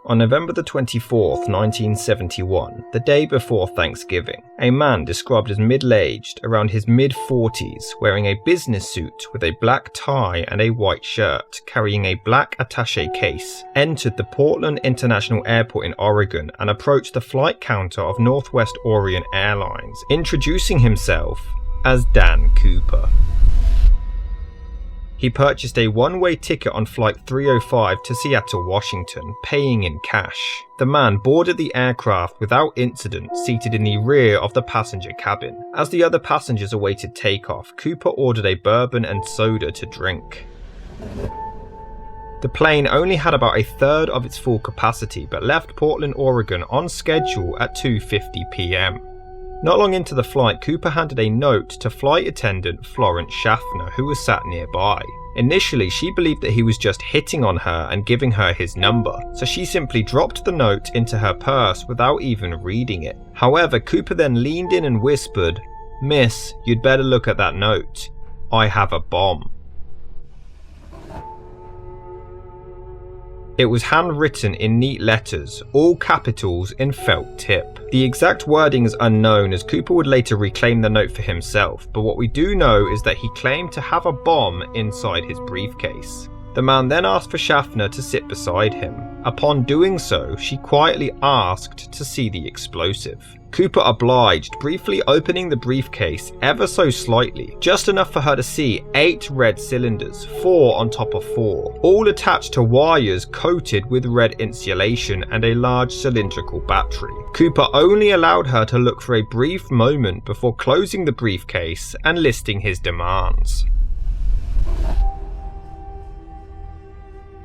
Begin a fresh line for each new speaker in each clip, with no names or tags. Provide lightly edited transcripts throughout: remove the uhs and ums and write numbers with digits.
On November the 24th, 1971, the day before Thanksgiving, a man described as middle-aged, around his mid-40s, wearing a business suit with a black tie and a white shirt, carrying a black attaché case, entered the Portland International Airport in Oregon and approached the flight counter of Northwest Orient Airlines, introducing himself as Dan Cooper. He purchased a one-way ticket on Flight 305 to Seattle, Washington, paying in cash. The man boarded the aircraft without incident, seated in the rear of the passenger cabin. As the other passengers awaited takeoff, Cooper ordered a bourbon and soda to drink. The plane only had about a third of its full capacity, but left Portland, Oregon on schedule at 2:50 p.m. Not long into the flight, Cooper handed a note to flight attendant Florence Schaffner, who was sat nearby. Initially, she believed that he was just hitting on her and giving her his number, so she simply dropped the note into her purse without even reading it. However, Cooper then leaned in and whispered, "Miss, you'd better look at that note. I have a bomb." It was handwritten in neat letters, all capitals in felt tip. The exact wording is unknown, as Cooper would later reclaim the note for himself, but what we do know is that he claimed to have a bomb inside his briefcase. The man then asked for Schaffner to sit beside him. Upon doing so, she quietly asked to see the explosive. Cooper obliged, briefly opening the briefcase ever so slightly, just enough for her to see 8 red cylinders, 4 on top of 4, all attached to wires coated with red insulation and a large cylindrical battery. Cooper only allowed her to look for a brief moment before closing the briefcase and listing his demands.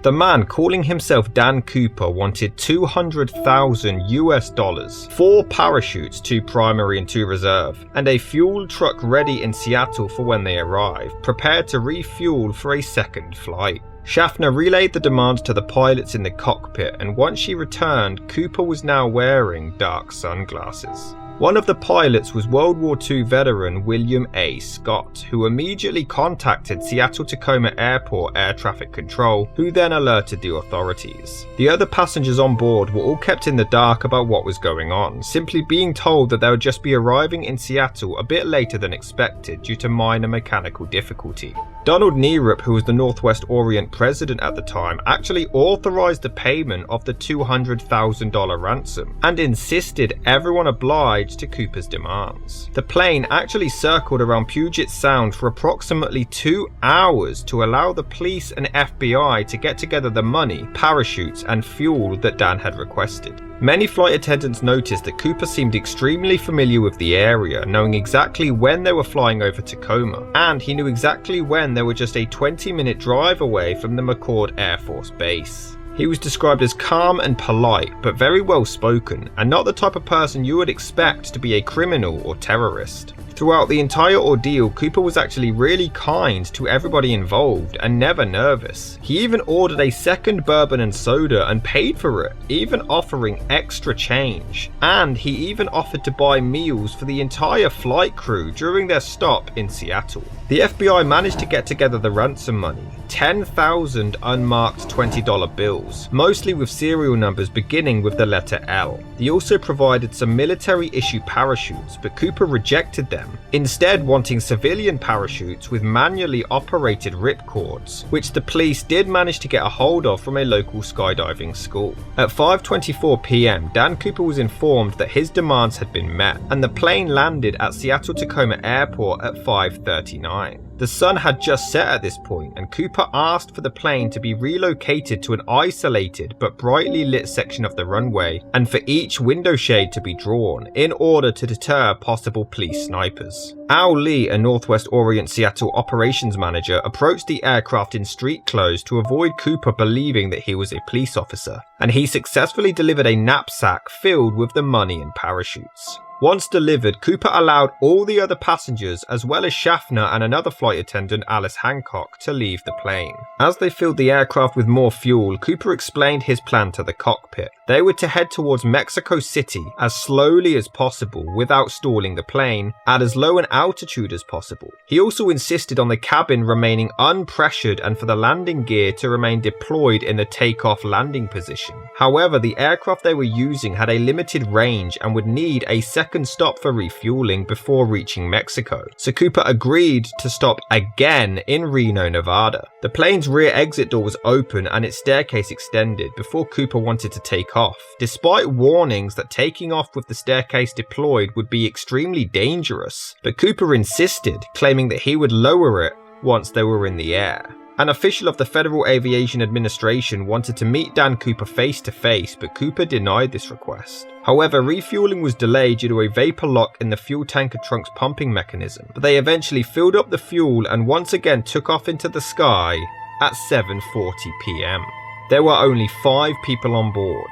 The man calling himself Dan Cooper wanted $200,000, 4 parachutes, 2 primary and 2 reserve, and a fuel truck ready in Seattle for when they arrived, prepared to refuel for a second flight. Schaffner relayed the demands to the pilots in the cockpit, and once she returned, Cooper was now wearing dark sunglasses. One of the pilots was World War II veteran William A. Scott, who immediately contacted Seattle-Tacoma Airport Air Traffic Control, who then alerted the authorities. The other passengers on board were all kept in the dark about what was going on, simply being told that they would just be arriving in Seattle a bit later than expected due to minor mechanical difficulty. Donald Neerup, who was the Northwest Orient president at the time, actually authorized the payment of the $200,000 ransom and insisted everyone oblige to Cooper's demands. The plane actually circled around Puget Sound for approximately 2 hours to allow the police and FBI to get together the money, parachutes, and fuel that Dan had requested. Many flight attendants noticed that Cooper seemed extremely familiar with the area, knowing exactly when they were flying over Tacoma, and he knew exactly when they were just a 20-minute drive away from the McCord Air Force Base. He was described as calm and polite, but very well spoken, and not the type of person you would expect to be a criminal or terrorist. Throughout the entire ordeal, Cooper was actually really kind to everybody involved and never nervous. He even ordered a second bourbon and soda and paid for it, even offering extra change. And he even offered to buy meals for the entire flight crew during their stop in Seattle. The FBI managed to get together the ransom money, 10,000 unmarked $20 bills, mostly with serial numbers beginning with the letter L. They also provided some military-issue parachutes, but Cooper rejected them, instead wanting civilian parachutes with manually operated ripcords, which the police did manage to get a hold of from a local skydiving school. At 5:24 p.m, Dan Cooper was informed that his demands had been met, and the plane landed at Seattle-Tacoma Airport at 5:39. The sun had just set at this point, and Cooper asked for the plane to be relocated to an isolated but brightly lit section of the runway, and for each window shade to be drawn in order to deter possible police snipers. Al Lee, a Northwest Orient Seattle operations manager, approached the aircraft in street clothes to avoid Cooper believing that he was a police officer, and he successfully delivered a knapsack filled with the money and parachutes. Once delivered, Cooper allowed all the other passengers, as well as Schaffner and another flight attendant, Alice Hancock, to leave the plane. As they filled the aircraft with more fuel, Cooper explained his plan to the cockpit. They were to head towards Mexico City as slowly as possible without stalling the plane, at as low an altitude as possible. He also insisted on the cabin remaining unpressured and for the landing gear to remain deployed in the takeoff landing position. However, the aircraft they were using had a limited range and would need a second stop for refueling before reaching Mexico, so Cooper agreed to stop again in Reno, Nevada. The plane's rear exit door was open and its staircase extended before Cooper wanted to take off, despite warnings that taking off with the staircase deployed would be extremely dangerous. But Cooper insisted, claiming that he would lower it once they were in the air. An official of the Federal Aviation Administration wanted to meet Dan Cooper face to face, but Cooper denied this request. However, refueling was delayed due to a vapor lock in the fuel tanker trunk's pumping mechanism, but they eventually filled up the fuel and once again took off into the sky at 7:40 p.m. There were only 5 people on board: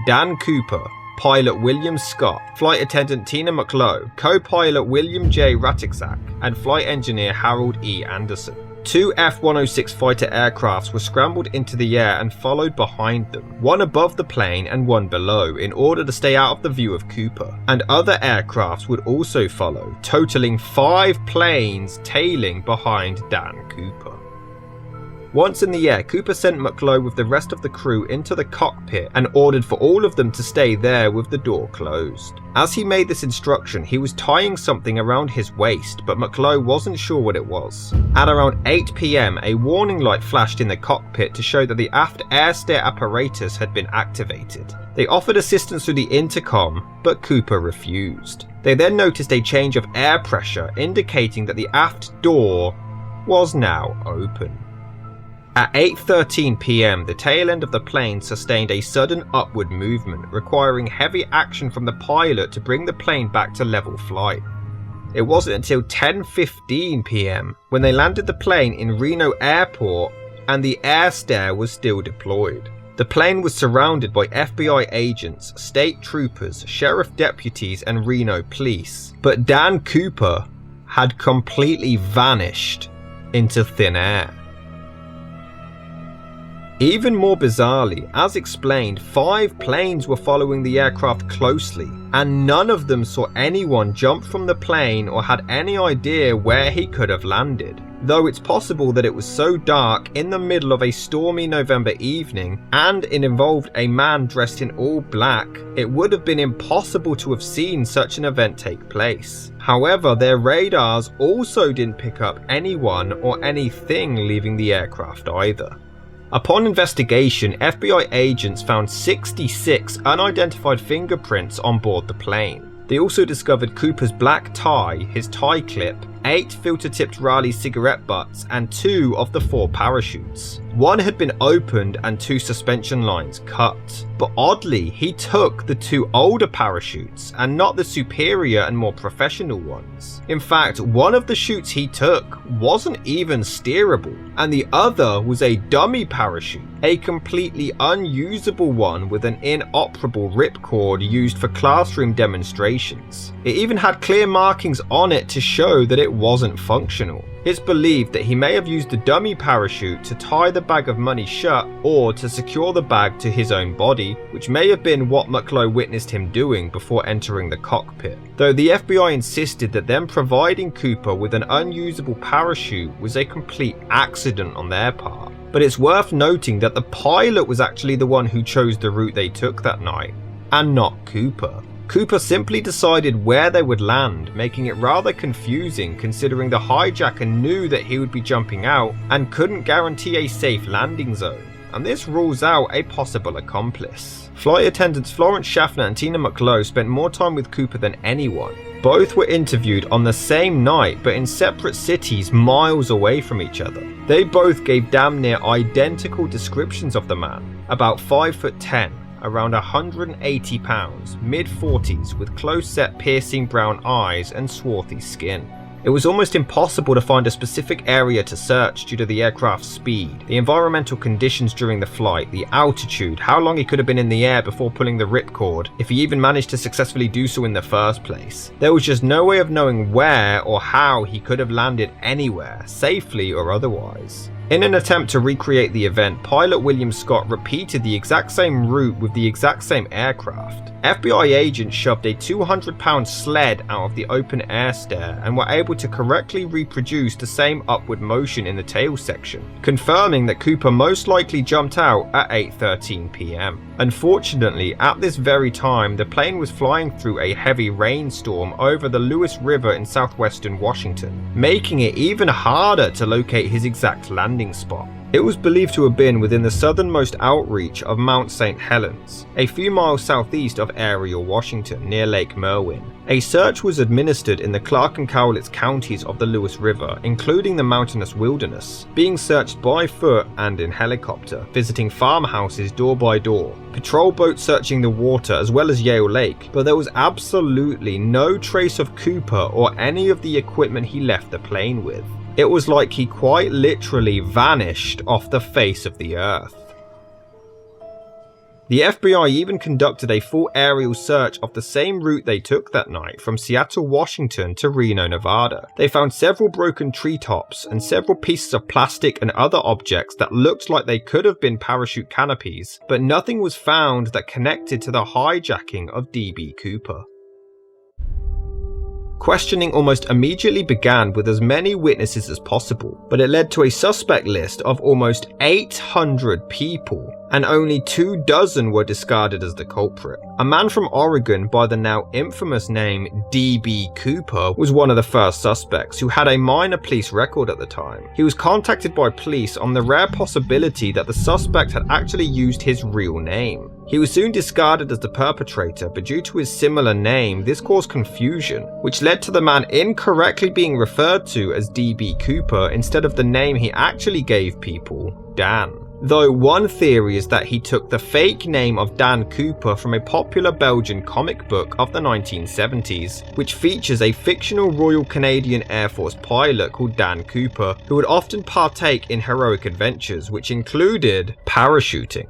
Dan Cooper, pilot William Scott, flight attendant Tina McClough, co-pilot William J. Ratikzak, and flight engineer Harold E. Anderson. 2 F-106 fighter aircrafts were scrambled into the air and followed behind them, one above the plane and one below, in order to stay out of the view of Cooper, and other aircrafts would also follow, totaling 5 planes tailing behind Dan Cooper. Once in the air, Cooper sent McClough with the rest of the crew into the cockpit and ordered for all of them to stay there with the door closed. As he made this instruction, he was tying something around his waist, but McClough wasn't sure what it was. At around 8 p.m, a warning light flashed in the cockpit to show that the aft air stair apparatus had been activated. They offered assistance through the intercom, but Cooper refused. They then noticed a change of air pressure, indicating that the aft door was now open. At 8:13 p.m, the tail end of the plane sustained a sudden upward movement, requiring heavy action from the pilot to bring the plane back to level flight. It wasn't until 10:15 p.m. when they landed the plane in Reno Airport and the air stair was still deployed. The plane was surrounded by FBI agents, state troopers, sheriff deputies, and Reno police, but Dan Cooper had completely vanished into thin air. Even more bizarrely, as explained, 5 planes were following the aircraft closely, and none of them saw anyone jump from the plane or had any idea where he could have landed. Though it's possible that it was so dark in the middle of a stormy November evening, and it involved a man dressed in all black, it would have been impossible to have seen such an event take place. However, their radars also didn't pick up anyone or anything leaving the aircraft either. Upon investigation, FBI agents found 66 unidentified fingerprints on board the plane. They also discovered Cooper's black tie, his tie clip, 8 filter-tipped Raleigh cigarette butts, and 2 of the 4 parachutes. One had been opened and 2 suspension lines cut, but oddly, he took the 2 older parachutes and not the superior and more professional ones. In fact, one of the chutes he took wasn't even steerable, and the other was a dummy parachute, a completely unusable one with an inoperable ripcord used for classroom demonstrations. It even had clear markings on it to show that it wasn't functional. It's believed that he may have used the dummy parachute to tie the bag of money shut or to secure the bag to his own body, which may have been what McClough witnessed him doing before entering the cockpit. Though the FBI insisted that them providing Cooper with an unusable parachute was a complete accident on their part. But it's worth noting that the pilot was actually the one who chose the route they took that night, and not Cooper. Cooper simply decided where they would land, making it rather confusing considering the hijacker knew that he would be jumping out and couldn't guarantee a safe landing zone, and this rules out a possible accomplice. Flight attendants Florence Schaffner and Tina McClough spent more time with Cooper than anyone. Both were interviewed on the same night but in separate cities miles away from each other. They both gave damn near identical descriptions of the man, about 5'10", around 180 pounds, mid-40s with close-set piercing brown eyes and swarthy skin. It was almost impossible to find a specific area to search due to the aircraft's speed, the environmental conditions during the flight, the altitude, how long he could have been in the air before pulling the ripcord, if he even managed to successfully do so in the first place. There was just no way of knowing where or how he could have landed anywhere, safely or otherwise. In an attempt to recreate the event, pilot William Scott repeated the exact same route with the exact same aircraft. FBI agents shoved a 200-pound sled out of the open air stair and were able to correctly reproduce the same upward motion in the tail section, confirming that Cooper most likely jumped out at 8:13 p.m. Unfortunately, at this very time, the plane was flying through a heavy rainstorm over the Lewis River in southwestern Washington, making it even harder to locate his exact landing spot. It was believed to have been within the southernmost outreach of Mount St. Helens, a few miles southeast of Ariel, Washington, near Lake Merwin. A search was administered in the Clark and Cowlitz counties of the Lewis River, including the mountainous wilderness, being searched by foot and in helicopter, visiting farmhouses door by door, patrol boats searching the water as well as Yale Lake, but there was absolutely no trace of Cooper or any of the equipment he left the plane with. It was like he quite literally vanished off the face of the earth. The FBI even conducted a full aerial search of the same route they took that night from Seattle, Washington to Reno, Nevada. They found several broken treetops and several pieces of plastic and other objects that looked like they could have been parachute canopies, but nothing was found that connected to the hijacking of D.B. Cooper. Questioning almost immediately began with as many witnesses as possible, but it led to a suspect list of almost 800 people, and only 24 were discarded as the culprit. A man from Oregon by the now infamous name D.B. Cooper was one of the first suspects, who had a minor police record at the time. He was contacted by police on the rare possibility that the suspect had actually used his real name. He was soon discarded as the perpetrator, but due to his similar name, this caused confusion, which led to the man incorrectly being referred to as D.B. Cooper instead of the name he actually gave people, Dan. Though one theory is that he took the fake name of Dan Cooper from a popular Belgian comic book of the 1970s, which features a fictional Royal Canadian Air Force pilot called Dan Cooper, who would often partake in heroic adventures, which included parachuting.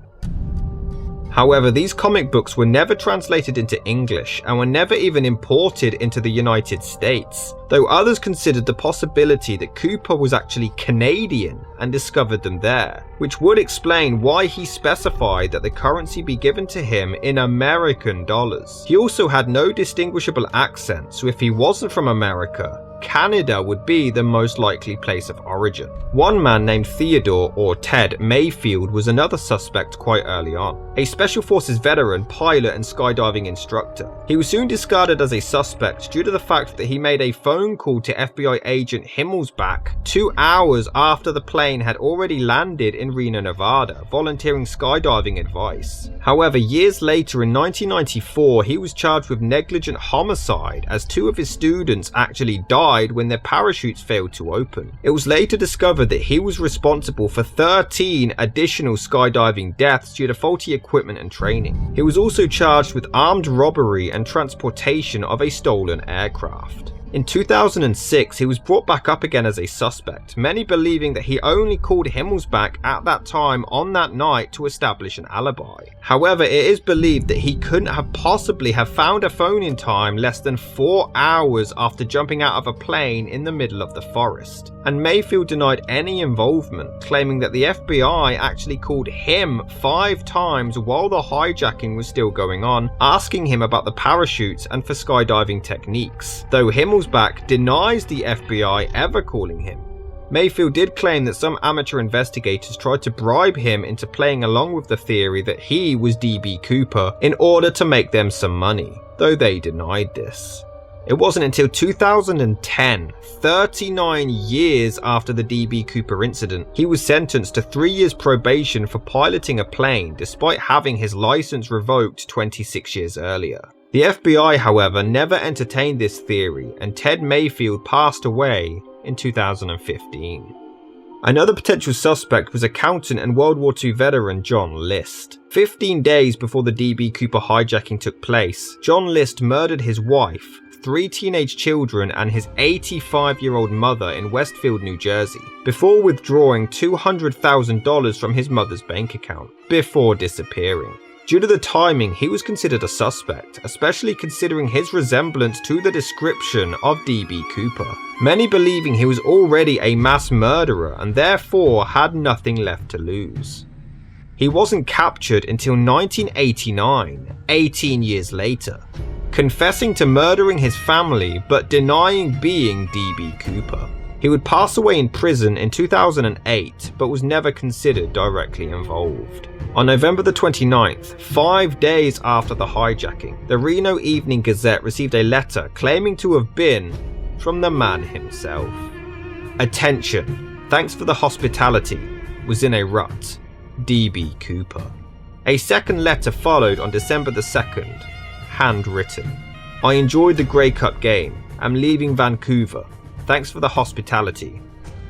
However, these comic books were never translated into English and were never even imported into the United States, though others considered the possibility that Cooper was actually Canadian and discovered them there, which would explain why he specified that the currency be given to him in American dollars. He also had no distinguishable accent, so if he wasn't from America, Canada would be the most likely place of origin. One man named Theodore, or Ted, Mayfield was another suspect quite early on, a Special Forces veteran, pilot and skydiving instructor. He was soon discarded as a suspect due to the fact that he made a phone call to FBI agent Himmelsbach 2 hours after the plane had already landed in Reno, Nevada, volunteering skydiving advice. However, years later in 1994, he was charged with negligent homicide as 2 of his students actually died when their parachutes failed to open. It was later discovered that he was responsible for 13 additional skydiving deaths due to faulty equipment and training. He was also charged with armed robbery and transportation of a stolen aircraft. In 2006, he was brought back up again as a suspect, many believing that he only called Himmelsbach at that time on that night to establish an alibi. However, it is believed that he couldn't have possibly have found a phone in time less than 4 hours after jumping out of a plane in the middle of the forest. And Mayfield denied any involvement, claiming that the FBI actually called him 5 times while the hijacking was still going on, asking him about the parachutes and for skydiving techniques, though Himmelsbach denies the FBI ever calling him. Mayfield did claim that some amateur investigators tried to bribe him into playing along with the theory that he was D.B. Cooper in order to make them some money, though they denied this. It wasn't until 2010, 39 years after the D.B. Cooper incident, he was sentenced to 3 years probation for piloting a plane despite having his license revoked 26 years earlier. The FBI, however, never entertained this theory, and Ted Mayfield passed away in 2015. Another potential suspect was accountant and World War II veteran John List. 15 days before the D.B. Cooper hijacking took place, John List murdered his wife, 3 teenage children and his 85-year-old mother in Westfield, New Jersey, before withdrawing $200,000 from his mother's bank account, before disappearing. Due to the timing, he was considered a suspect, especially considering his resemblance to the description of D.B. Cooper, many believing he was already a mass murderer and therefore had nothing left to lose. He wasn't captured until 1989, 18 years later, confessing to murdering his family but denying being D.B. Cooper. He would pass away in prison in 2008 but was never considered directly involved. On November the 29th, 5 days after the hijacking, the Reno Evening Gazette received a letter claiming to have been from the man himself. Attention, thanks for the hospitality, was in a rut. D.B. Cooper. A second letter followed on December the 2nd, handwritten. I enjoyed the Grey Cup game. I'm leaving Vancouver. Thanks for the hospitality.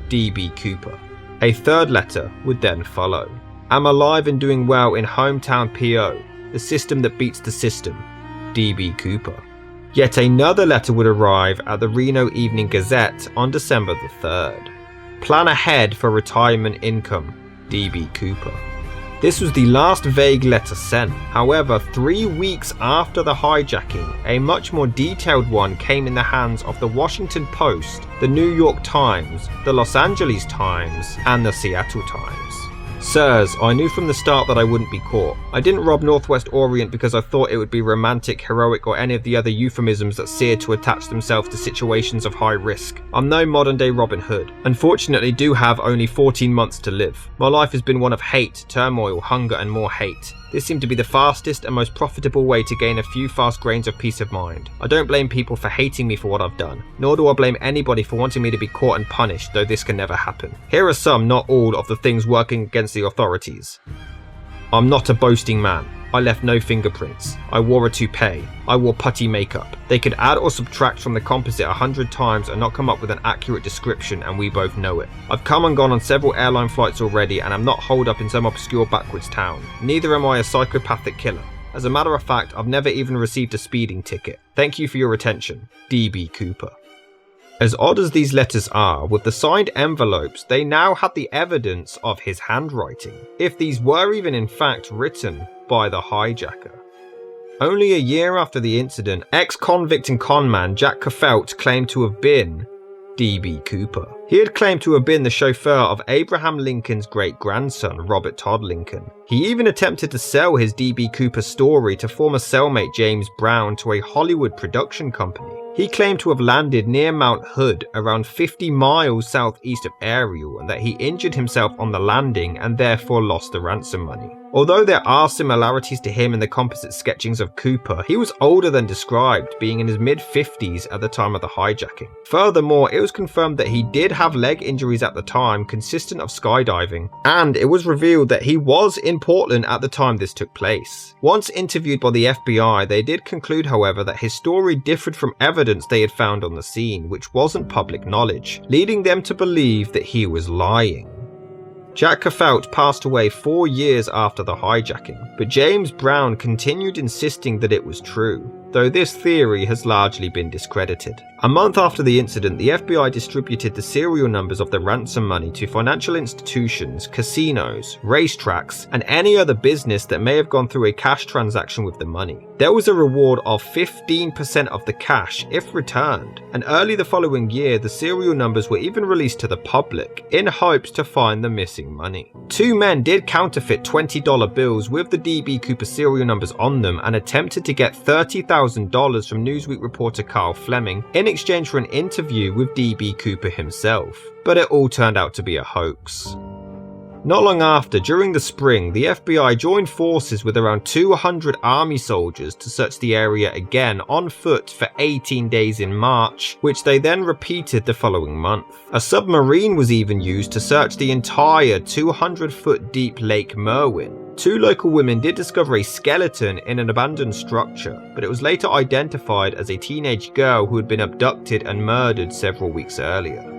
D.B. Cooper. A third letter would then follow. I'm alive and doing well in hometown PO, the system that beats the system. D.B. Cooper. Yet another letter would arrive at the Reno Evening Gazette on December the 3rd. Plan ahead for retirement income. D.B. Cooper. This was the last vague letter sent. However, 3 weeks after the hijacking, a much more detailed one came in the hands of the Washington Post, the New York Times, the Los Angeles Times, and the Seattle Times. Sirs, I knew from the start that I wouldn't be caught. I didn't rob Northwest Orient because I thought it would be romantic, heroic, or any of the other euphemisms that sear to attach themselves to situations of high risk. I'm no modern day Robin Hood. Unfortunately, do have only 14 months to live. My life has been one of hate, turmoil, hunger, and more hate. This seemed to be the fastest and most profitable way to gain a few fast grains of peace of mind. I don't blame people for hating me for what I've done, nor do I blame anybody for wanting me to be caught and punished, though this can never happen. Here are some, not all, of the things working against the authorities. I'm not a boasting man. I left no fingerprints. I wore a toupee. I wore putty makeup. They could add or subtract from the composite 100 times and not come up with an accurate description, and we both know it. I've come and gone on several airline flights already, and I'm not holed up in some obscure backwards town. Neither am I a psychopathic killer. As a matter of fact, I've never even received a speeding ticket. Thank you for your attention. D.B. Cooper. As odd as these letters are, with the signed envelopes, they now had the evidence of his handwriting, if these were even in fact written by the hijacker. Only a year after the incident, ex-convict and conman Jack Kefelt claimed to have been D.B. Cooper. He had claimed to have been the chauffeur of Abraham Lincoln's great-grandson, Robert Todd Lincoln. He even attempted to sell his D.B. Cooper story to former cellmate James Brown to a Hollywood production company. He claimed to have landed near Mount Hood, around 50 miles southeast of Ariel, and that he injured himself on the landing and therefore lost the ransom money. Although there are similarities to him in the composite sketchings of Cooper, he was older than described, being in his mid-50s at the time of the hijacking. Furthermore, it was confirmed that he did have leg injuries at the time consistent of skydiving, and it was revealed that he was in Portland at the time this took place. Once interviewed by the FBI, they did conclude, however, that his story differed from evidence they had found on the scene, which wasn't public knowledge, leading them to believe that he was lying. Jack Kefelt passed away 4 years after the hijacking, but James Brown continued insisting that it was true, though this theory has largely been discredited. A month after the incident, the FBI distributed the serial numbers of the ransom money to financial institutions, casinos, racetracks, and any other business that may have gone through a cash transaction with the money. There was a reward of 15% of the cash if returned, and early the following year the serial numbers were even released to the public in hopes to find the missing money. 2 men did counterfeit $20 bills with the D.B. Cooper serial numbers on them and attempted to get $30,000 from Newsweek reporter Carl Fleming in exchange for an interview with D.B. Cooper himself, but it all turned out to be a hoax. Not long after, during the spring, the FBI joined forces with around 200 army soldiers to search the area again on foot for 18 days in March, which they then repeated the following month. A submarine was even used to search the entire 200-foot deep Lake Merwin. 2 local women did discover a skeleton in an abandoned structure, but it was later identified as a teenage girl who had been abducted and murdered several weeks earlier.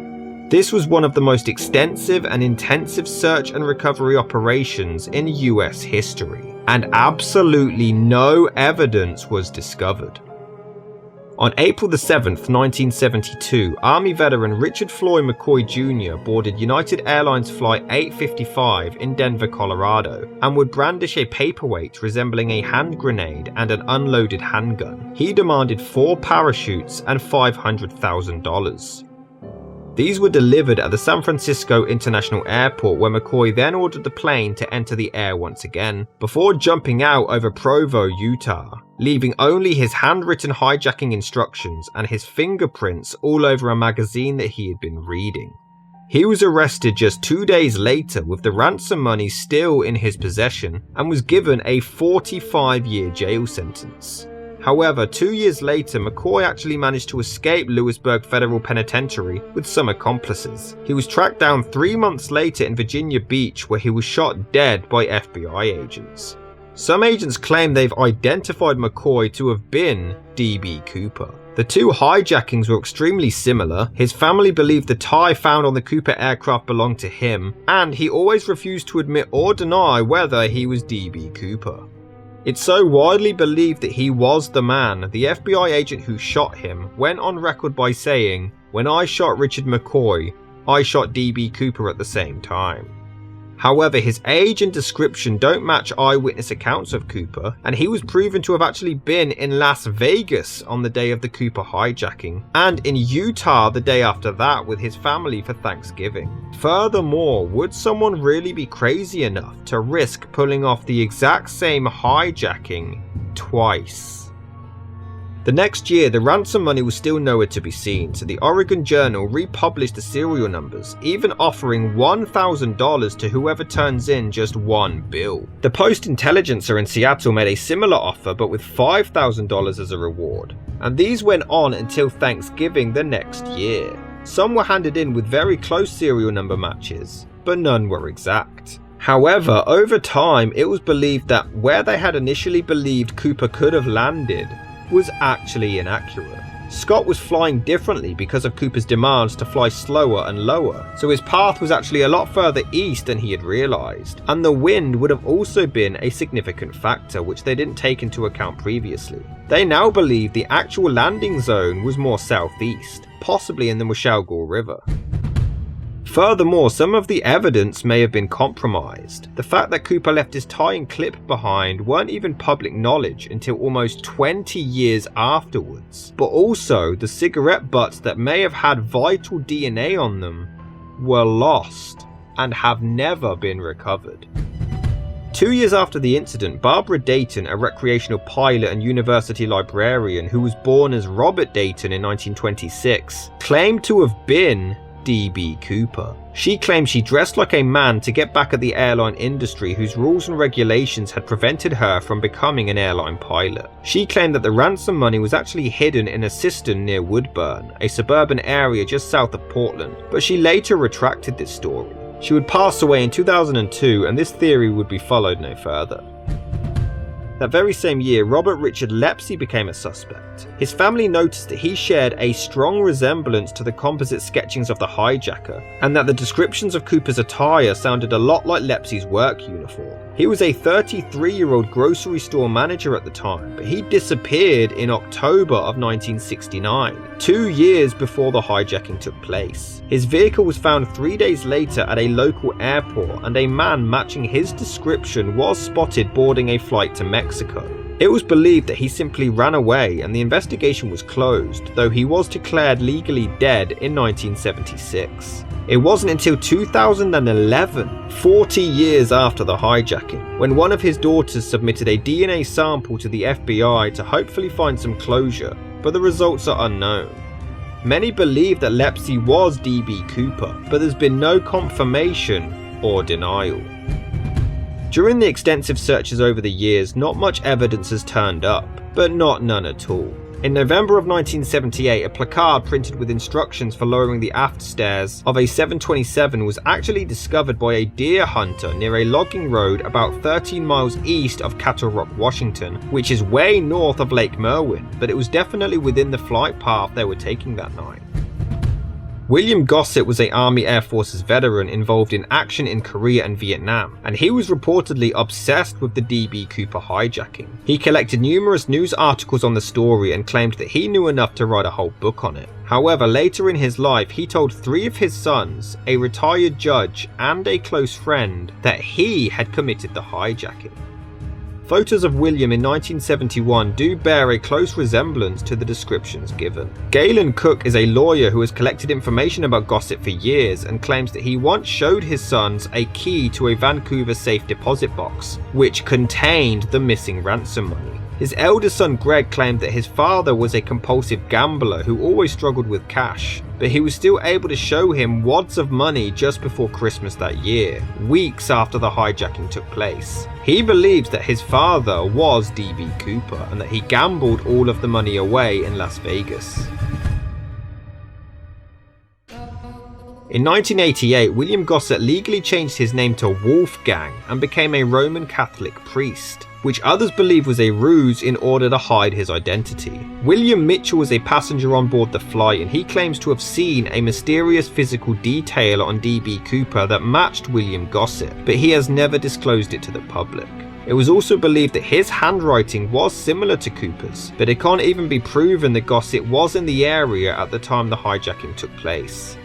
This was one of the most extensive and intensive search and recovery operations in US history, and absolutely no evidence was discovered. On April 7th, 1972, Army veteran Richard Floyd McCoy Jr. boarded United Airlines Flight 855 in Denver, Colorado, and would brandish a paperweight resembling a hand grenade and an unloaded handgun. He demanded 4 parachutes and $500,000. These were delivered at the San Francisco International Airport, where McCoy then ordered the plane to enter the air once again, before jumping out over Provo, Utah, leaving only his handwritten hijacking instructions and his fingerprints all over a magazine that he had been reading. He was arrested just 2 days later with the ransom money still in his possession and was given a 45-year jail sentence. However, 2 years later, McCoy actually managed to escape Lewisburg Federal Penitentiary with some accomplices. He was tracked down 3 months later in Virginia Beach, where he was shot dead by FBI agents. Some agents claim they've identified McCoy to have been D.B. Cooper. The 2 hijackings were extremely similar. His family believed the tie found on the Cooper aircraft belonged to him, and he always refused to admit or deny whether he was D.B. Cooper. It's so widely believed that he was the man, the FBI agent who shot him went on record by saying, "When I shot Richard McCoy, I shot D.B. Cooper at the same time." However, his age and description don't match eyewitness accounts of Cooper, and he was proven to have actually been in Las Vegas on the day of the Cooper hijacking, and in Utah the day after that with his family for Thanksgiving. Furthermore, would someone really be crazy enough to risk pulling off the exact same hijacking twice? The next year, the ransom money was still nowhere to be seen, so the Oregon Journal republished the serial numbers, even offering $1,000 to whoever turns in just 1 bill. The Post-Intelligencer in Seattle made a similar offer, but with $5,000 as a reward, and these went on until Thanksgiving the next year. Some were handed in with very close serial number matches, but none were exact. However, over time, it was believed that where they had initially believed Cooper could have landed was actually inaccurate. Scott was flying differently because of Cooper's demands to fly slower and lower, so his path was actually a lot further east than he had realised, and the wind would have also been a significant factor which they didn't take into account previously. They now believe the actual landing zone was more southeast, possibly in the Mushkegee River. Furthermore, some of the evidence may have been compromised. The fact that Cooper left his tie and clip behind weren't even public knowledge until almost 20 years afterwards. But also, the cigarette butts that may have had vital DNA on them were lost and have never been recovered. 2 years after the incident, Barbara Dayton, a recreational pilot and university librarian who was born as Robert Dayton in 1926, claimed to have been D.B. Cooper. She claimed she dressed like a man to get back at the airline industry whose rules and regulations had prevented her from becoming an airline pilot. She claimed that the ransom money was actually hidden in a cistern near Woodburn, a suburban area just south of Portland, but she later retracted this story. She would pass away in 2002, and this theory would be followed no further. That very same year, Robert Richard Lepsey became a suspect. His family noticed that he shared a strong resemblance to the composite sketchings of the hijacker, and that the descriptions of Cooper's attire sounded a lot like Lepsey's work uniform. He was a 33-year-old grocery store manager at the time, but he disappeared in October of 1969, 2 years before the hijacking took place. His vehicle was found 3 days later at a local airport, and a man matching his description was spotted boarding a flight to Mexico. It was believed that he simply ran away and the investigation was closed, though he was declared legally dead in 1976. It wasn't until 2011, 40 years after the hijacking, when one of his daughters submitted a DNA sample to the FBI to hopefully find some closure, but the results are unknown. Many believe that Lepsey was D.B. Cooper, but there's been no confirmation or denial. During the extensive searches over the years, not much evidence has turned up, but not none at all. In November of 1978, a placard printed with instructions for lowering the aft stairs of a 727 was actually discovered by a deer hunter near a logging road about 13 miles east of Cattle Rock, Washington, which is way north of Lake Merwin, but it was definitely within the flight path they were taking that night. William Gossett was an Army Air Forces veteran involved in action in Korea and Vietnam, and he was reportedly obsessed with the D.B. Cooper hijacking. He collected numerous news articles on the story and claimed that he knew enough to write a whole book on it. However, later in his life, he told 3 of his sons, a retired judge, and a close friend that he had committed the hijacking. Photos of William in 1971 do bear a close resemblance to the descriptions given. Galen Cook is a lawyer who has collected information about Gossett for years and claims that he once showed his sons a key to a Vancouver safe deposit box, which contained the missing ransom money. His eldest son Greg claimed that his father was a compulsive gambler who always struggled with cash, but he was still able to show him wads of money just before Christmas that year, weeks after the hijacking took place. He believes that his father was D.B. Cooper and that he gambled all of the money away in Las Vegas. In 1988, William Gossett legally changed his name to Wolfgang and became a Roman Catholic priest, which others believe was a ruse in order to hide his identity. William Mitchell was a passenger on board the flight, and he claims to have seen a mysterious physical detail on D.B. Cooper that matched William Gossett, but he has never disclosed it to the public. It was also believed that his handwriting was similar to Cooper's, but it can't even be proven that Gossett was in the area at the time the hijacking took place.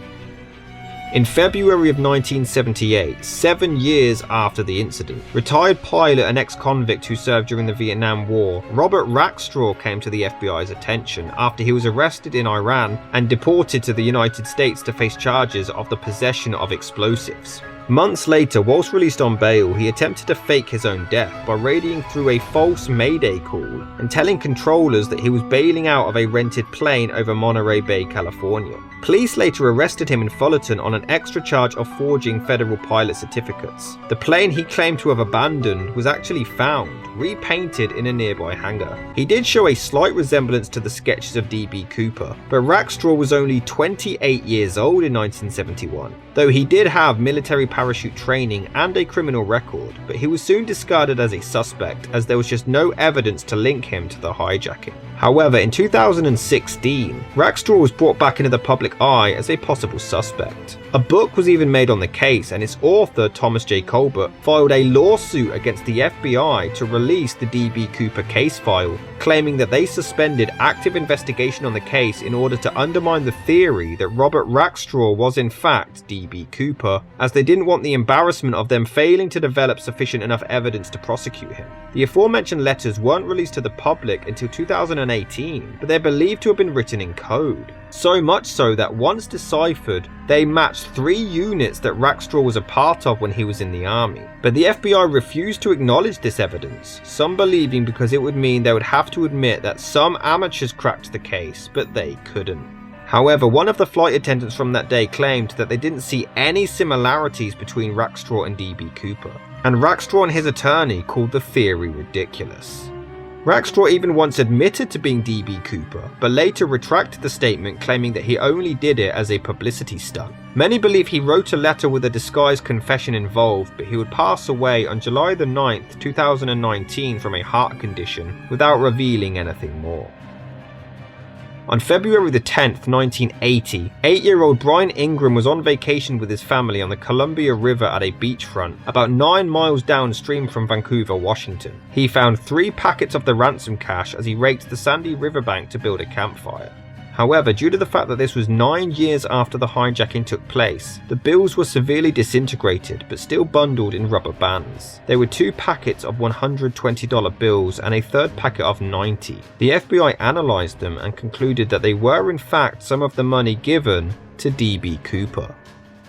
In February of 1978, 7 years after the incident, retired pilot and ex-convict who served during the Vietnam War, Robert Rackstraw came to the FBI's attention after he was arrested in Iran and deported to the United States to face charges of the possession of explosives. Months later, whilst released on bail, he attempted to fake his own death by radioing through a false Mayday call and telling controllers that he was bailing out of a rented plane over Monterey Bay, California. Police later arrested him in Fullerton on an extra charge of forging federal pilot certificates. The plane he claimed to have abandoned was actually found, repainted in a nearby hangar. He did show a slight resemblance to the sketches of D.B. Cooper, but Rackstraw was only 28 years old in 1971, though he did have military parachute training and a criminal record, but he was soon discarded as a suspect as there was just no evidence to link him to the hijacking. However, in 2016, Rackstraw was brought back into the public eye as a possible suspect. A book was even made on the case, and its author, Thomas J. Colbert, filed a lawsuit against the FBI to release the D.B. Cooper case file, claiming that they suspended active investigation on the case in order to undermine the theory that Robert Rackstraw was in fact D.B. Cooper, as they didn't want the embarrassment of them failing to develop sufficient enough evidence to prosecute him. The aforementioned letters weren't released to the public until 2018, but they're believed to have been written in code. So much so that once deciphered, they matched 3 units that Rackstraw was a part of when he was in the army. But the FBI refused to acknowledge this evidence, some believing because it would mean they would have to admit that some amateurs cracked the case, but they couldn't. However, one of the flight attendants from that day claimed that they didn't see any similarities between Rackstraw and D.B. Cooper, and Rackstraw and his attorney called the theory ridiculous. Rackstraw even once admitted to being D.B. Cooper, but later retracted the statement, claiming that he only did it as a publicity stunt. Many believe he wrote a letter with a disguised confession involved, but he would pass away on July the 9th, 2019 from a heart condition without revealing anything more. On February the 10th, 1980, 8-year-old Brian Ingram was on vacation with his family on the Columbia River at a beachfront, about 9 miles downstream from Vancouver, Washington. He found 3 packets of the ransom cash as he raked the sandy riverbank to build a campfire. However, due to the fact that this was 9 years after the hijacking took place, the bills were severely disintegrated but still bundled in rubber bands. There were 2 packets of $120 bills and a third packet of 90. The FBI analysed them and concluded that they were in fact some of the money given to D.B. Cooper.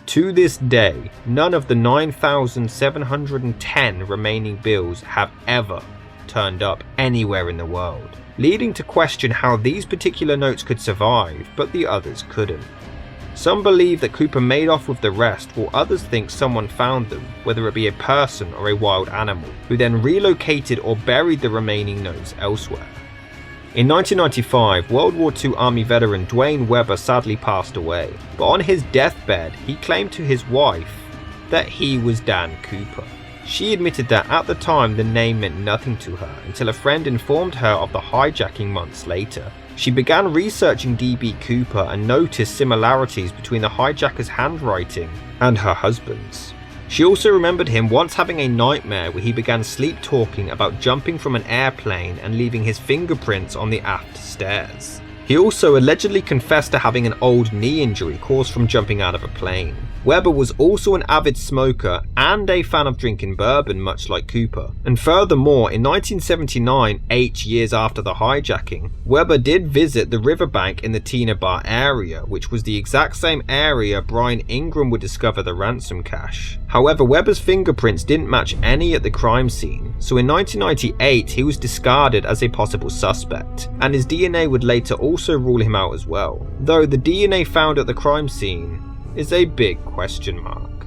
To this day, none of the 9,710 remaining bills have ever turned up anywhere in the world, leading to question how these particular notes could survive, but the others couldn't. Some believe that Cooper made off with the rest, while others think someone found them, whether it be a person or a wild animal, who then relocated or buried the remaining notes elsewhere. In 1995, World War II Army veteran Dwayne Weber sadly passed away, but on his deathbed he claimed to his wife that he was Dan Cooper. She admitted that at the time the name meant nothing to her until a friend informed her of the hijacking months later. She began researching D.B. Cooper and noticed similarities between the hijacker's handwriting and her husband's. She also remembered him once having a nightmare where he began sleep-talking about jumping from an airplane and leaving his fingerprints on the aft stairs. He also allegedly confessed to having an old knee injury caused from jumping out of a plane. Weber was also an avid smoker and a fan of drinking bourbon, much like Cooper. And furthermore, in 1979, 8 years after the hijacking, Weber did visit the riverbank in the Tina Bar area, which was the exact same area Brian Ingram would discover the ransom cache. However, Weber's fingerprints didn't match any at the crime scene, so in 1998 he was discarded as a possible suspect, and his DNA would later also rule him out as well, though the DNA found at the crime scene is a big question mark.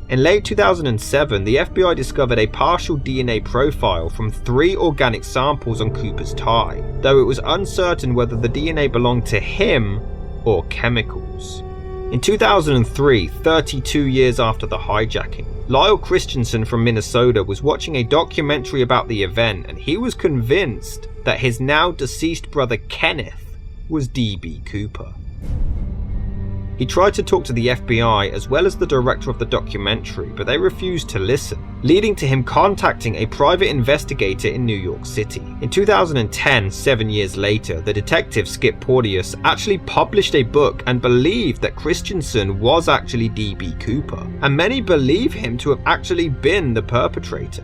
In late 2007, the FBI discovered a partial DNA profile from 3 organic samples on Cooper's tie, though it was uncertain whether the DNA belonged to him or chemicals. In 2003, 32 years after the hijacking, Lyle Christensen from Minnesota was watching a documentary about the event, and he was convinced that his now deceased brother Kenneth was D.B. Cooper. He tried to talk to the FBI as well as the director of the documentary, but they refused to listen, leading to him contacting a private investigator in New York City. In 2010, 7 years later, the detective Skip Porteous actually published a book and believed that Christensen was actually D.B. Cooper, and many believe him to have actually been the perpetrator.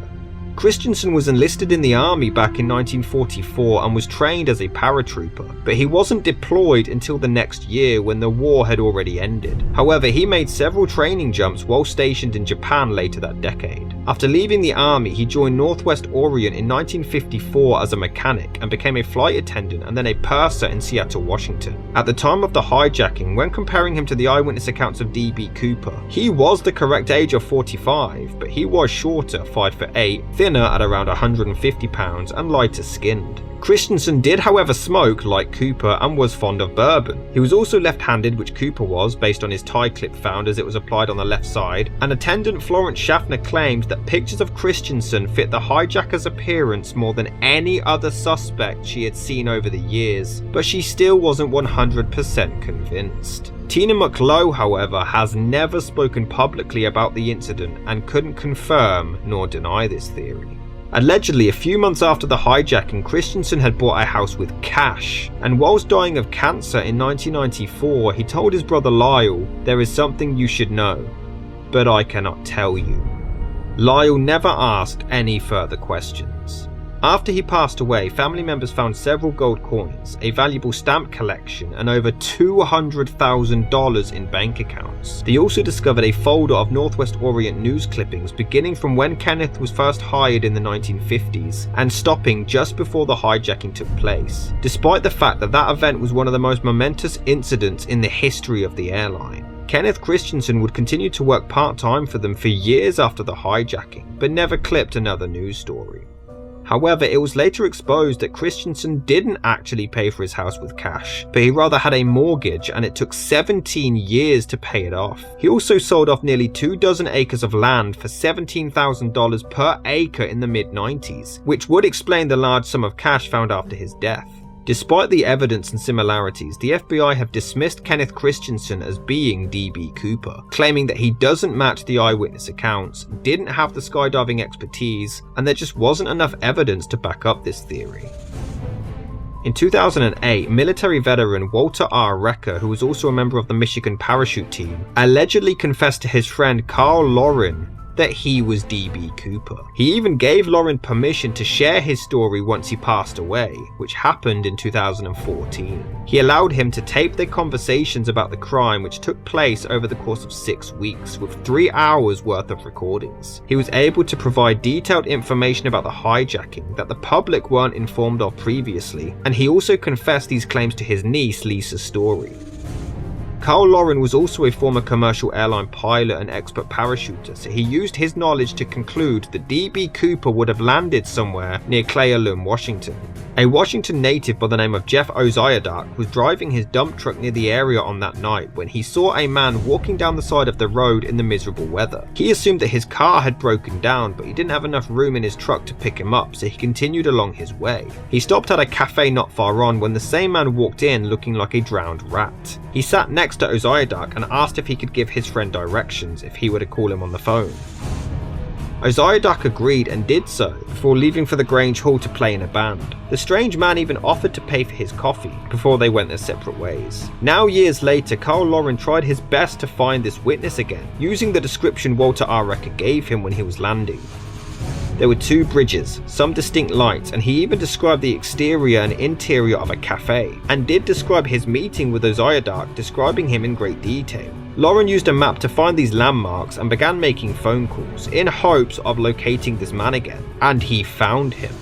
Christensen was enlisted in the army back in 1944 and was trained as a paratrooper, but he wasn't deployed until the next year when the war had already ended. However, he made several training jumps while stationed in Japan later that decade. After leaving the army, he joined Northwest Orient in 1954 as a mechanic and became a flight attendant and then a purser in Seattle, Washington. At the time of the hijacking, when comparing him to the eyewitness accounts of D.B. Cooper, he was the correct age of 45, but he was shorter, 5'8", thinner at around 150 pounds and lighter skinned. Christensen did however smoke like Cooper and was fond of bourbon. He was also left-handed, which Cooper was based on his tie clip found as it was applied on the left side, and attendant Florence Schaffner claimed that pictures of Christensen fit the hijacker's appearance more than any other suspect she had seen over the years, but she still wasn't 100% convinced. Tina McLough, however, has never spoken publicly about the incident and couldn't confirm nor deny this theory. Allegedly, a few months after the hijacking, Christensen had bought a house with cash, and whilst dying of cancer in 1994, he told his brother Lyle, "There is something you should know, but I cannot tell you." Lyle never asked any further questions. After he passed away, family members found several gold coins, a valuable stamp collection, and over $200,000 in bank accounts. They also discovered a folder of Northwest Orient news clippings beginning from when Kenneth was first hired in the 1950s and stopping just before the hijacking took place, despite the fact that that event was one of the most momentous incidents in the history of the airline. Kenneth Christensen would continue to work part-time for them for years after the hijacking, but never clipped another news story. However, it was later exposed that Christensen didn't actually pay for his house with cash, but he rather had a mortgage, and it took 17 years to pay it off. He also sold off nearly 24 acres of land for $17,000 per acre in the mid-90s, which would explain the large sum of cash found after his death. Despite the evidence and similarities, the FBI have dismissed Kenneth Christensen as being D.B. Cooper, claiming that he doesn't match the eyewitness accounts, didn't have the skydiving expertise, and there just wasn't enough evidence to back up this theory. In 2008, military veteran Walter R. Recker, who was also a member of the Michigan parachute team, allegedly confessed to his friend Carl Laurin that he was D.B. Cooper. He even gave Laurin permission to share his story once he passed away, which happened in 2014. He allowed him to tape their conversations about the crime, which took place over the course of 6 weeks, with 3 hours worth of recordings. He was able to provide detailed information about the hijacking that the public weren't informed of previously, and he also confessed these claims to his niece Lisa Story. Carl Lauren was also a former commercial airline pilot and expert parachuter, so he used his knowledge to conclude that D.B. Cooper would have landed somewhere near Clayalum, Washington. A Washington native by the name of Jeff Ozyadak was driving his dump truck near the area on that night when he saw a man walking down the side of the road in the miserable weather. He assumed that his car had broken down, but he didn't have enough room in his truck to pick him up, so he continued along his way. He stopped at a cafe not far on when the same man walked in looking like a drowned rat. He sat next to Ozyadak and asked if he could give his friend directions if he were to call him on the phone. Ozyadak agreed and did so, before leaving for the Grange Hall to play in a band. The strange man even offered to pay for his coffee, before they went their separate ways. Now years later, Carl Lauren tried his best to find this witness again, using the description Walter R. Recker gave him when he was landing. There were 2 bridges, some distinct lights, and he even described the exterior and interior of a cafe, and did describe his meeting with Ozyadak, describing him in great detail. Lauren used a map to find these landmarks and began making phone calls, in hopes of locating this man again, and he found him.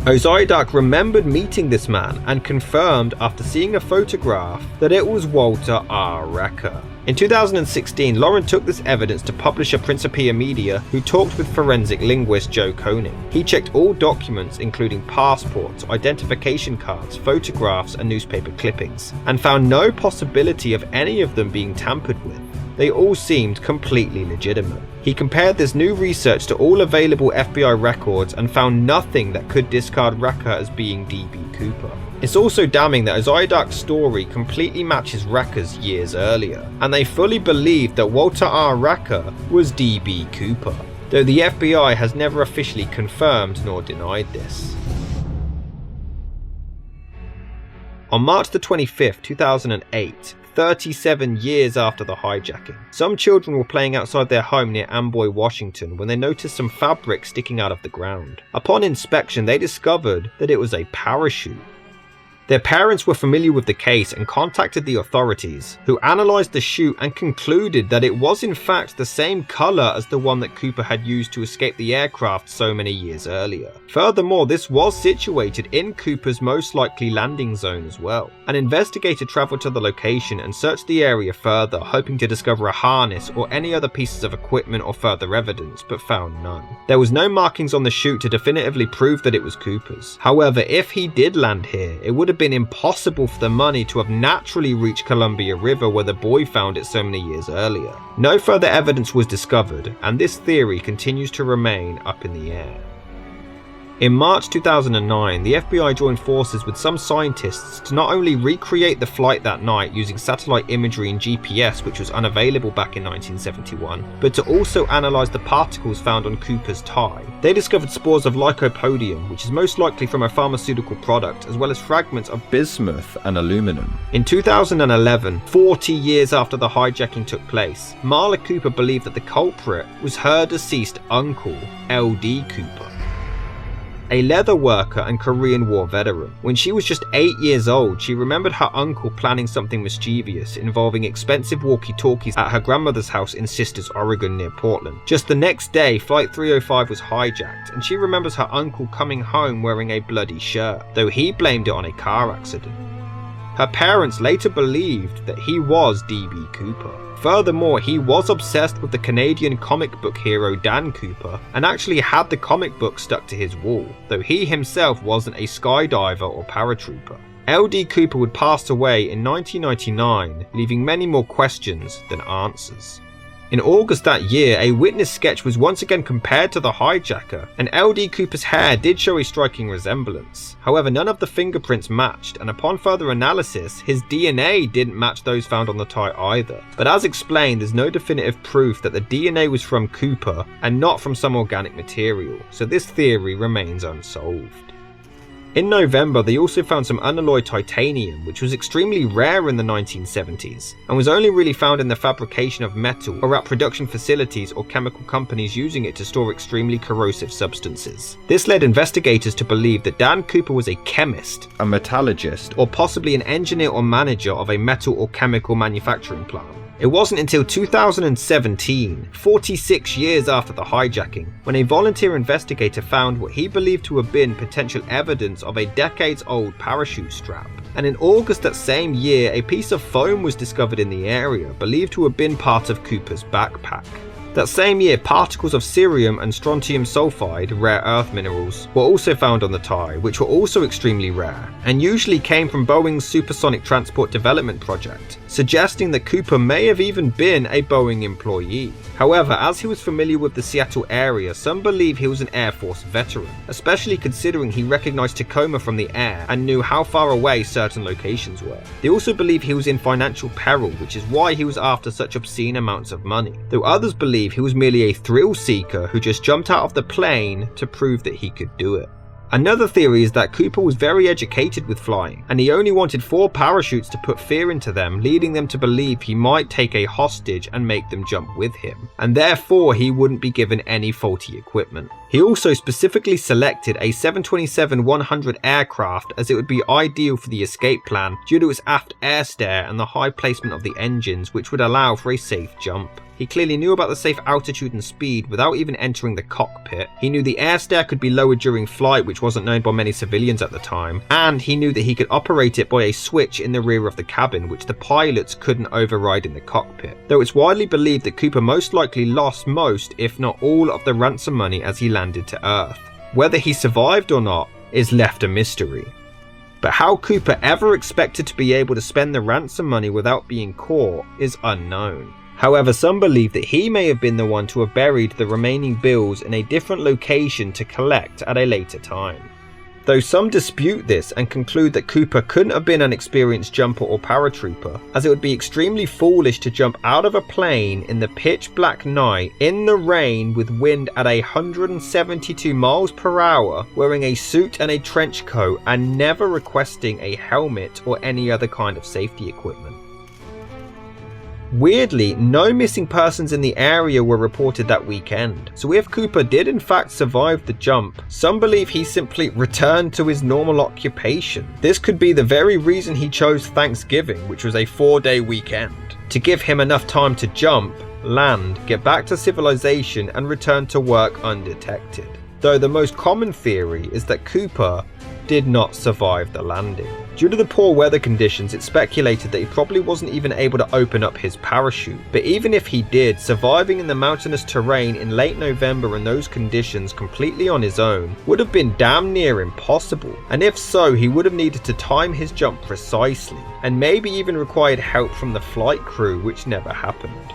Ozyadak remembered meeting this man and confirmed after seeing a photograph that it was Walter R. Recker. In 2016, Lauren took this evidence to publisher Principia Media, who talked with forensic linguist Joe Koenig. He checked all documents, including passports, identification cards, photographs, and newspaper clippings, and found no possibility of any of them being tampered with. They all seemed completely legitimate. He compared this new research to all available FBI records and found nothing that could discard Recker as being D.B. Cooper. It's also damning that Ozyadak's story completely matches Recker's years earlier, and they fully believed that Walter R. Recker was D.B. Cooper, though the FBI has never officially confirmed nor denied this. On March 25, 2008, 37 years after the hijacking, some children were playing outside their home near Amboy, Washington when they noticed some fabric sticking out of the ground. Upon inspection, they discovered that it was a parachute. Their parents were familiar with the case and contacted the authorities, who analysed the chute and concluded that it was in fact the same colour as the one that Cooper had used to escape the aircraft so many years earlier. Furthermore, this was situated in Cooper's most likely landing zone as well. An investigator travelled to the location and searched the area further, hoping to discover a harness or any other pieces of equipment or further evidence, but found none. There was no markings on the chute to definitively prove that it was Cooper's. However, if he did land here, it would have been impossible for the money to have naturally reached Columbia River where the boy found it so many years earlier. No further evidence was discovered, and this theory continues to remain up in the air. In March 2009, the FBI joined forces with some scientists to not only recreate the flight that night using satellite imagery and GPS, which was unavailable back in 1971, but to also analyse the particles found on Cooper's tie. They discovered spores of lycopodium, which is most likely from a pharmaceutical product, as well as fragments of bismuth and aluminum. In 2011, 40 years after the hijacking took place, Marla Cooper believed that the culprit was her deceased uncle, L.D. Cooper, a leather worker and Korean War veteran. When she was just 8 years old, she remembered her uncle planning something mischievous involving expensive walkie-talkies at her grandmother's house in Sisters, Oregon near Portland. Just the next day, Flight 305 was hijacked, and she remembers her uncle coming home wearing a bloody shirt, though he blamed it on a car accident. Her parents later believed that he was D.B. Cooper. Furthermore, he was obsessed with the Canadian comic book hero Dan Cooper and actually had the comic book stuck to his wall, though he himself wasn't a skydiver or paratrooper. L.D. Cooper would pass away in 1999, leaving many more questions than answers. In August that year, a witness sketch was once again compared to the hijacker, and L.D. Cooper's hair did show a striking resemblance. However, none of the fingerprints matched, and upon further analysis, his DNA didn't match those found on the tie either. But as explained, there's no definitive proof that the DNA was from Cooper and not from some organic material, so this theory remains unsolved. In November, they also found some unalloyed titanium, which was extremely rare in the 1970s, and was only really found in the fabrication of metal or at production facilities or chemical companies using it to store extremely corrosive substances. This led investigators to believe that Dan Cooper was a chemist, a metallurgist, or possibly an engineer or manager of a metal or chemical manufacturing plant. It wasn't until 2017, 46 years after the hijacking, when a volunteer investigator found what he believed to have been potential evidence of a decades-old parachute strap. and in August that same year a piece of foam was discovered in the area, believed to have been part of Cooper's backpack. That same year, particles of cerium and strontium sulfide, rare earth minerals, were also found on the tie, which were also extremely rare, and usually came from Boeing's Supersonic Transport Development Project, suggesting that Cooper may have even been a Boeing employee. However, as he was familiar with the Seattle area, some believe he was an Air Force veteran, especially considering he recognized Tacoma from the air and knew how far away certain locations were. They also believe he was in financial peril, which is why he was after such obscene amounts of money, though others believe he was merely a thrill seeker who just jumped out of the plane to prove that he could do it. Another theory is that Cooper was very educated with flying, and he only wanted 4 parachutes to put fear into them, leading them to believe he might take a hostage and make them jump with him, and therefore he wouldn't be given any faulty equipment. He also specifically selected a 727-100 aircraft as it would be ideal for the escape plan due to its aft air stair and the high placement of the engines, which would allow for a safe jump. He clearly knew about the safe altitude and speed without even entering the cockpit. He knew the air stair could be lowered during flight, which wasn't known by many civilians at the time, and he knew that he could operate it by a switch in the rear of the cabin, which the pilots couldn't override in the cockpit. Though it's widely believed that Cooper most likely lost most, if not all, of the ransom money as he landed to Earth. Whether he survived or not is left a mystery. But how Cooper ever expected to be able to spend the ransom money without being caught is unknown. However, some believe that he may have been the one to have buried the remaining bills in a different location to collect at a later time. Though some dispute this and conclude that Cooper couldn't have been an experienced jumper or paratrooper, as it would be extremely foolish to jump out of a plane in the pitch black night in the rain with wind at 172 miles per hour, wearing a suit and a trench coat and never requesting a helmet or any other kind of safety equipment. Weirdly, no missing persons in the area were reported that weekend, so if Cooper did in fact survive the jump, some believe he simply returned to his normal occupation. This could be the very reason he chose Thanksgiving, which was a 4-day weekend, to give him enough time to jump, land, get back to civilization and return to work undetected. Though the most common theory is that Cooper did not survive the landing. Due to the poor weather conditions, it's speculated that he probably wasn't even able to open up his parachute. But even if he did, surviving in the mountainous terrain in late November in those conditions completely on his own would have been damn near impossible. And if so, he would have needed to time his jump precisely, and maybe even required help from the flight crew, which never happened.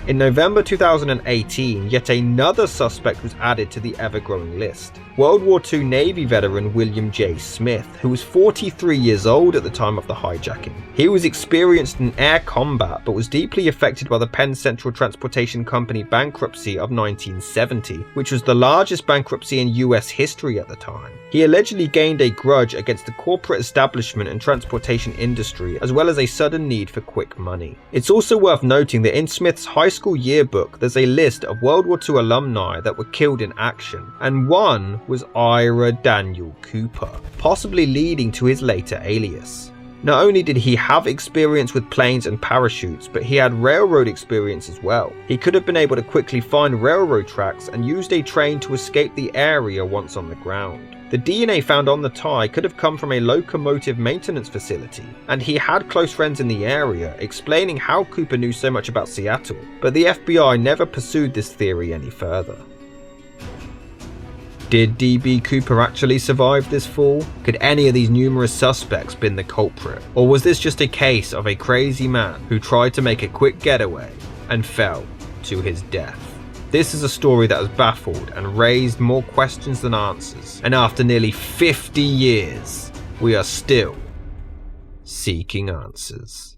In November 2018, yet another suspect was added to the ever-growing list. World War II Navy veteran William J. Smith, who was 43 years old at the time of the hijacking. He was experienced in air combat, but was deeply affected by the Penn Central Transportation Company bankruptcy of 1970, which was the largest bankruptcy in US history at the time. He allegedly gained a grudge against the corporate establishment and transportation industry, as well as a sudden need for quick money. It's also worth noting that in Smith's high school yearbook, there's a list of World War II alumni that were killed in action, and one was Ira Daniel Cooper, possibly leading to his later alias. Not only did he have experience with planes and parachutes, but he had railroad experience as well. He could have been able to quickly find railroad tracks and used a train to escape the area once on the ground. The DNA found on the tie could have come from a locomotive maintenance facility, and he had close friends in the area, explaining how Cooper knew so much about Seattle, but the FBI never pursued this theory any further. Did DB Cooper actually survive this fall? Could any of these numerous suspects been the culprit? Or was this just a case of a crazy man who tried to make a quick getaway and fell to his death? This is a story that has baffled and raised more questions than answers, and after nearly 50 years, we are still seeking answers.